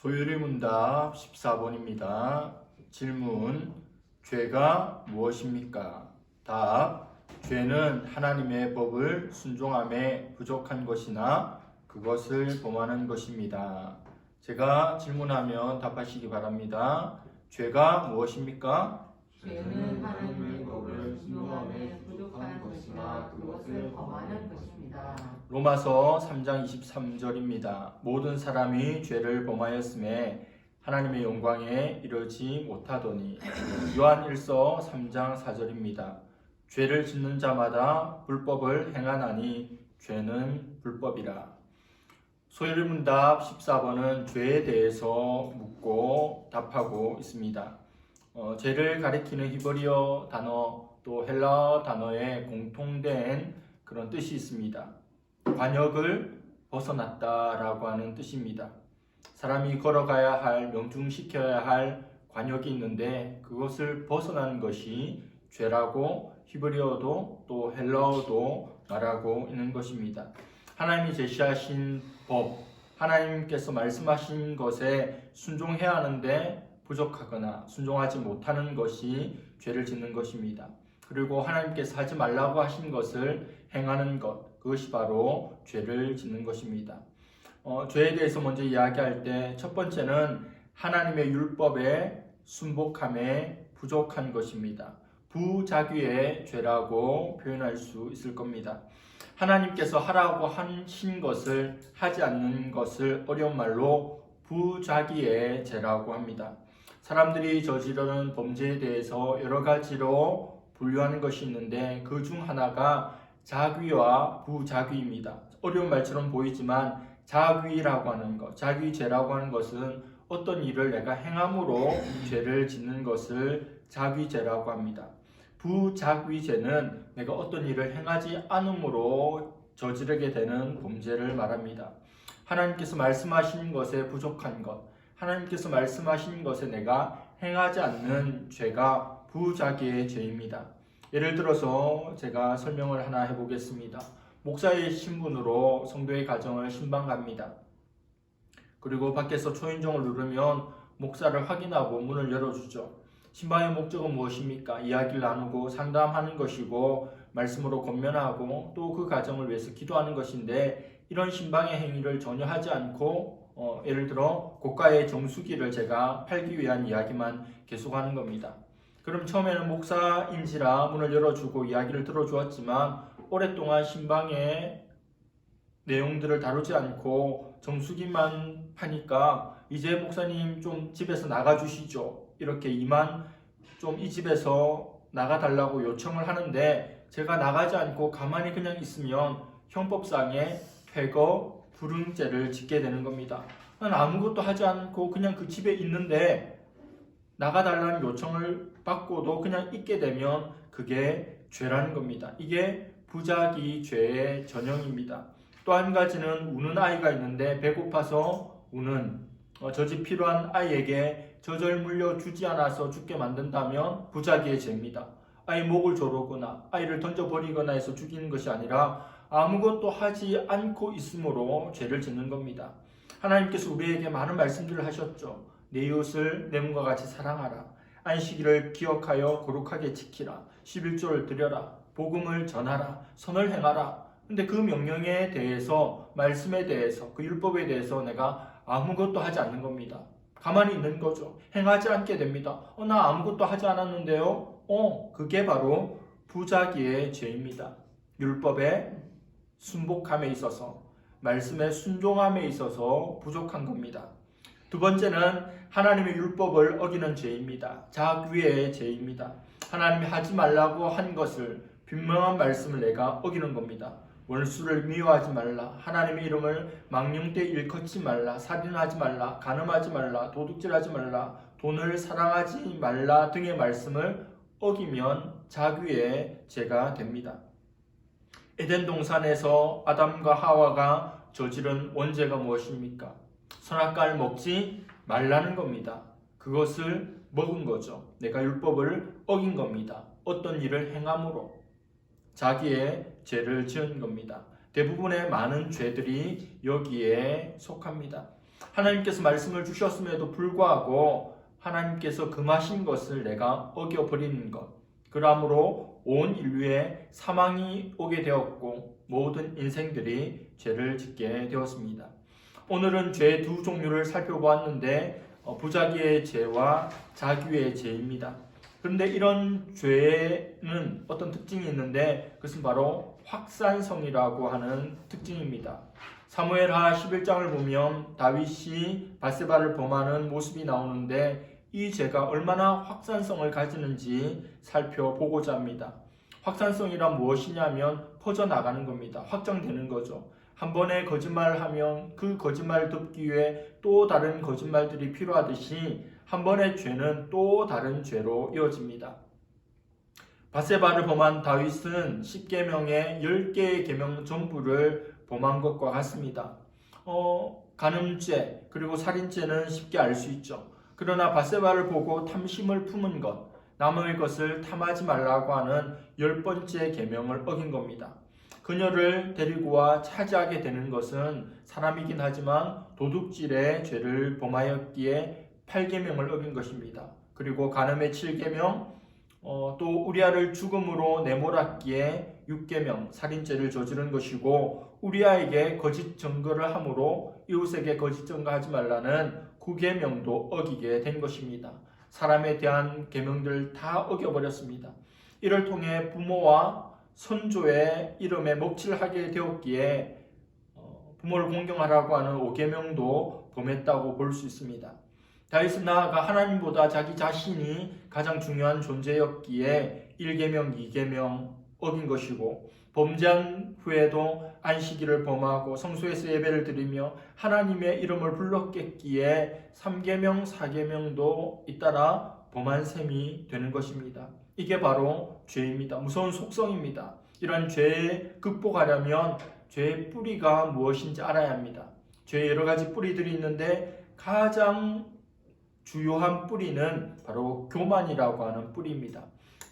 소율의 문답 14번입니다. 질문: 죄가 무엇입니까? 답: 죄는 하나님의 법을 순종함에 부족한 것이나 그것을 범하는 것입니다. 제가 질문하면 답하시기 바랍니다. 죄가 무엇입니까? 죄는 하나님의 법을 순종함에 부족한 것이나 그것을 범하는 것입니다. 로마서 3장 23절입니다. 모든 사람이 죄를 범하였음에 하나님의 영광에 이르지 못하더니. 요한일서 3장 4절입니다. 죄를 짓는 자마다 불법을 행하나니 죄는 불법이라. 소율의 문답 14번은 죄에 대해서 묻고 답하고 있습니다. 죄를 가리키는 히브리어 단어 또 헬라어 단어에 공통된 그런 뜻이 있습니다. 관역을 벗어났다라고 하는 뜻입니다. 사람이 걸어가야 할, 명중시켜야 할 관역이 있는데 그것을 벗어나는 것이 죄라고 히브리어도 또 헬라어도 말하고 있는 것입니다. 하나님이 제시하신 법, 하나님께서 말씀하신 것에 순종해야 하는데 부족하거나 순종하지 못하는 것이 죄를 짓는 것입니다. 그리고 하나님께서 하지 말라고 하신 것을 행하는 것, 그것이 바로 죄를 짓는 것입니다. 죄에 대해서 먼저 이야기할 때 첫 번째는 하나님의 율법에 순복함에 부족한 것입니다. 부자귀의 죄라고 표현할 수 있을 겁니다. 하나님께서 하라고 하신 것을 하지 않는 것을 어려운 말로 부자귀의 죄라고 합니다. 사람들이 저지르는 범죄에 대해서 여러 가지로 분류하는 것이 있는데 그 중 하나가 자귀와 부자귀입니다. 어려운 말처럼 보이지만 자귀라고 하는 것, 자귀죄라고 하는 것은 어떤 일을 내가 행함으로 죄를 짓는 것을 자귀죄라고 합니다. 부자귀죄는 내가 어떤 일을 행하지 않음으로 저지르게 되는 범죄를 말합니다. 하나님께서 말씀하신 것에 부족한 것, 하나님께서 말씀하신 것에 내가 행하지 않는 죄가 부자귀의 죄입니다. 예를 들어서 제가 설명을 하나 해보겠습니다. 목사의 신분으로 성도의 가정을 신방갑니다. 그리고 밖에서 초인종을 누르면 목사를 확인하고 문을 열어주죠. 신방의 목적은 무엇입니까? 이야기를 나누고 상담하는 것이고 말씀으로 권면하고 또 그 가정을 위해서 기도하는 것인데 이런 신방의 행위를 전혀 하지 않고 예를 들어 고가의 정수기를 제가 팔기 위한 이야기만 계속하는 겁니다. 그럼 처음에는 목사인지라 문을 열어주고 이야기를 들어주었지만 오랫동안 신방의 내용들을 다루지 않고 정수기만 파니까 이제 목사님 좀 집에서 나가주시죠. 이렇게 이 집에서 나가달라고 요청을 하는데 제가 나가지 않고 가만히 그냥 있으면 형법상의 퇴거, 불응죄를 짓게 되는 겁니다. 난 아무것도 하지 않고 그냥 그 집에 있는데 나가달라는 요청을 받고도 그냥 있게 되면 그게 죄라는 겁니다. 이게 부자기 죄의 전형입니다. 또 한 가지는 우는 아이가 있는데 배고파서 우는 저 집 필요한 아이에게 젖을 물려주지 않아서 죽게 만든다면 부자기의 죄입니다. 아이 목을 조르거나 아이를 던져버리거나 해서 죽이는 것이 아니라 아무것도 하지 않고 있으므로 죄를 짓는 겁니다. 하나님께서 우리에게 많은 말씀들을 하셨죠. 내 이웃을 내 몸과 같이 사랑하라. 안식일을 기억하여 거룩하게 지키라. 11조를 드려라. 복음을 전하라. 선을 행하라. 근데 그 명령에 대해서, 말씀에 대해서, 그 율법에 대해서 내가 아무것도 하지 않는 겁니다. 가만히 있는 거죠. 행하지 않게 됩니다. 나 아무것도 하지 않았는데요. 그게 바로 부자기의 죄입니다. 율법에 순복함에 있어서, 말씀에 순종함에 있어서 부족한 겁니다. 두 번째는 하나님의 율법을 어기는 죄입니다. 자귀의 죄입니다. 하나님이 하지 말라고 한 것을, 분명한 말씀을 내가 어기는 겁니다. 원수를 미워하지 말라, 하나님의 이름을 망령되이 일컫지 말라, 살인하지 말라, 간음하지 말라, 도둑질하지 말라, 돈을 사랑하지 말라 등의 말씀을 어기면 자귀의 죄가 됩니다. 에덴 동산에서 아담과 하와가 저지른 원죄가 무엇입니까? 선악과를 먹지 말라는 겁니다. 그것을 먹은 거죠. 내가 율법을 어긴 겁니다. 어떤 일을 행함으로 자기의 죄를 지은 겁니다. 대부분의 많은 죄들이 여기에 속합니다. 하나님께서 말씀을 주셨음에도 불구하고 하나님께서 금하신 것을 내가 어겨버리는 것, 그러므로 온 인류에 사망이 오게 되었고 모든 인생들이 죄를 짓게 되었습니다. 오늘은 죄 두 종류를 살펴보았는데 부자기의 죄와 자기의 죄입니다. 그런데 이런 죄는 어떤 특징이 있는데 그것은 바로 확산성이라고 하는 특징입니다. 사무엘하 11장을 보면 다윗이 밧세바를 범하는 모습이 나오는데 이 죄가 얼마나 확산성을 가지는지 살펴보고자 합니다. 확산성이란 무엇이냐면 퍼져나가는 겁니다. 확장되는 거죠. 한 번의 거짓말을 하면 그 거짓말을 덮기 위해 또 다른 거짓말들이 필요하듯이 한 번의 죄는 또 다른 죄로 이어집니다. 밧세바를 범한 다윗은 10계명의 10개의 계명 전부를 범한 것과 같습니다. 간음죄 그리고 살인죄는 쉽게 알 수 있죠. 그러나 밧세바를 보고 탐심을 품은 것, 남의 것을 탐하지 말라고 하는 10번째 계명을 어긴 겁니다. 그녀를 데리고 와 차지하게 되는 것은 사람이긴 하지만 도둑질의 죄를 범하였기에 8계명을 어긴 것입니다. 그리고 간음의 7계명, 또 우리아를 죽음으로 내몰았기에 6계명 살인죄를 저지른 것이고 우리아에게 거짓 증거를 함으로 이웃에게 거짓 증거하지 말라는 9계명도 어기게 된 것입니다. 사람에 대한 계명들 다 어겨버렸습니다. 이를 통해 부모와 선조의 이름에 먹칠하게 되었기에 부모를 공경하라고 하는 5계명도 범했다고 볼 수 있습니다. 다윗은 나아가 하나님보다 자기 자신이 가장 중요한 존재였기에 1계명, 2계명 어긴 것이고 범죄한 후에도 안식일을 범하고 성소에서 예배를 드리며 하나님의 이름을 불렀겠기에 3계명, 4계명도 잇따라 범한 셈이 되는 것입니다. 이게 바로 죄입니다. 무서운 속성입니다. 이런 죄에 극복하려면 죄의 뿌리가 무엇인지 알아야 합니다. 죄의 여러 가지 뿌리들이 있는데 가장 주요한 뿌리는 바로 교만이라고 하는 뿌리입니다.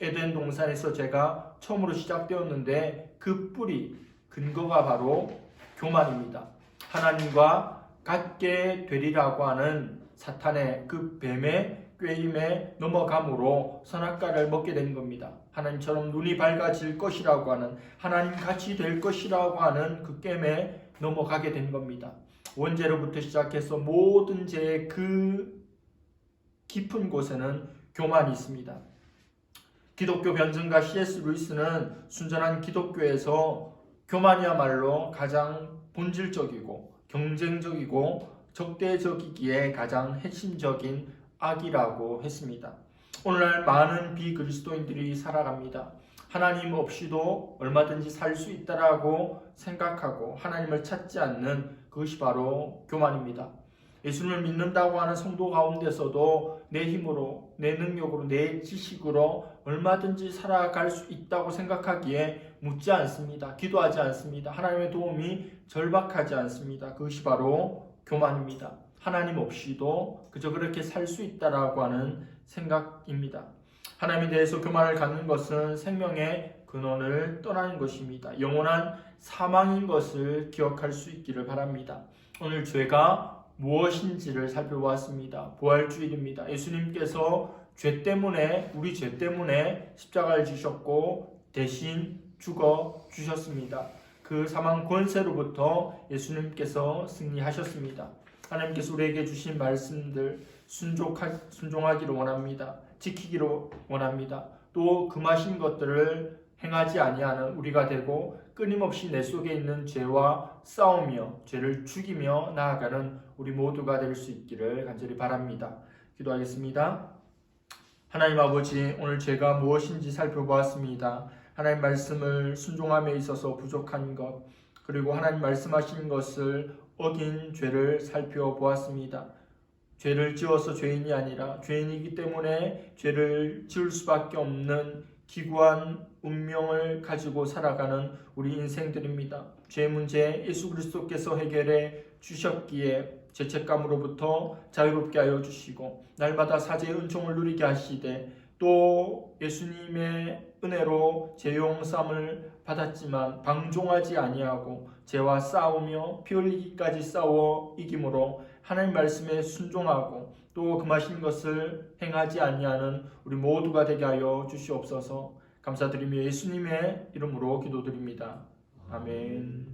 에덴 동산에서 죄가 처음으로 시작되었는데 그 뿌리, 근거가 바로 교만입니다. 하나님과 같게 되리라고 하는 사탄의 그 뱀의 꾀임에 넘어감으로 선악과를 먹게 된 겁니다. 하나님처럼 눈이 밝아질 것이라고 하는 하나님 같이 될 것이라고 하는 그 꾀임에 넘어가게 된 겁니다. 원죄로부터 시작해서 모든 죄의 그 깊은 곳에는 교만이 있습니다. 기독교 변증가 C.S. 루이스는 순전한 기독교에서 교만이야말로 가장 본질적이고 경쟁적이고 적대적이기에 가장 핵심적인 악이라고 했습니다. 오늘날 많은 비그리스도인들이 살아갑니다. 하나님 없이도 얼마든지 살 수 있다라고 생각하고 하나님을 찾지 않는 그것이 바로 교만입니다. 예수님을 믿는다고 하는 성도 가운데서도 내 힘으로, 내 능력으로, 내 지식으로 얼마든지 살아갈 수 있다고 생각하기에 묻지 않습니다. 기도하지 않습니다. 하나님의 도움이 절박하지 않습니다. 그것이 바로 교만입니다. 하나님 없이도 그저 그렇게 살 수 있다라고 하는 생각입니다. 하나님에 대해서 교만을 갖는 것은 생명의 근원을 떠나는 것입니다. 영원한 사망인 것을 기억할 수 있기를 바랍니다. 오늘 죄가 무엇인지를 살펴보았습니다. 부활주일입니다. 예수님께서 우리 죄 때문에 십자가를 지셨고 대신 죽어 주셨습니다. 그 사망 권세로부터 예수님께서 승리하셨습니다. 하나님께서 우리에게 주신 말씀들 순종하기를 원합니다. 지키기를 원합니다. 또 금하신 것들을 행하지 아니하는 우리가 되고 끊임없이 내 속에 있는 죄와 싸우며 죄를 죽이며 나아가는 우리 모두가 될 수 있기를 간절히 바랍니다. 기도하겠습니다. 하나님 아버지, 오늘 죄가 무엇인지 살펴보았습니다. 하나님 말씀을 순종함에 있어서 부족한 것, 그리고 하나님 말씀하신 것을 어긴 죄를 살펴보았습니다. 죄를 지어서 죄인이 아니라 죄인이기 때문에 죄를 지을 수밖에 없는 기구한 운명을 가지고 살아가는 우리 인생들입니다. 죄 문제 예수 그리스도께서 해결해 주셨기에 죄책감으로부터 자유롭게 하여 주시고 날마다 사죄의 은총을 누리게 하시되 또 예수님의 은혜로 죄 용서함을 받았지만 방종하지 아니하고 죄와 싸우며 피 흘리기까지 싸워 이김으로 하나님 말씀에 순종하고 또 금하신 것을 행하지 아니하는 우리 모두가 되게 하여 주시옵소서. 감사드리며 예수님의 이름으로 기도드립니다. 아멘.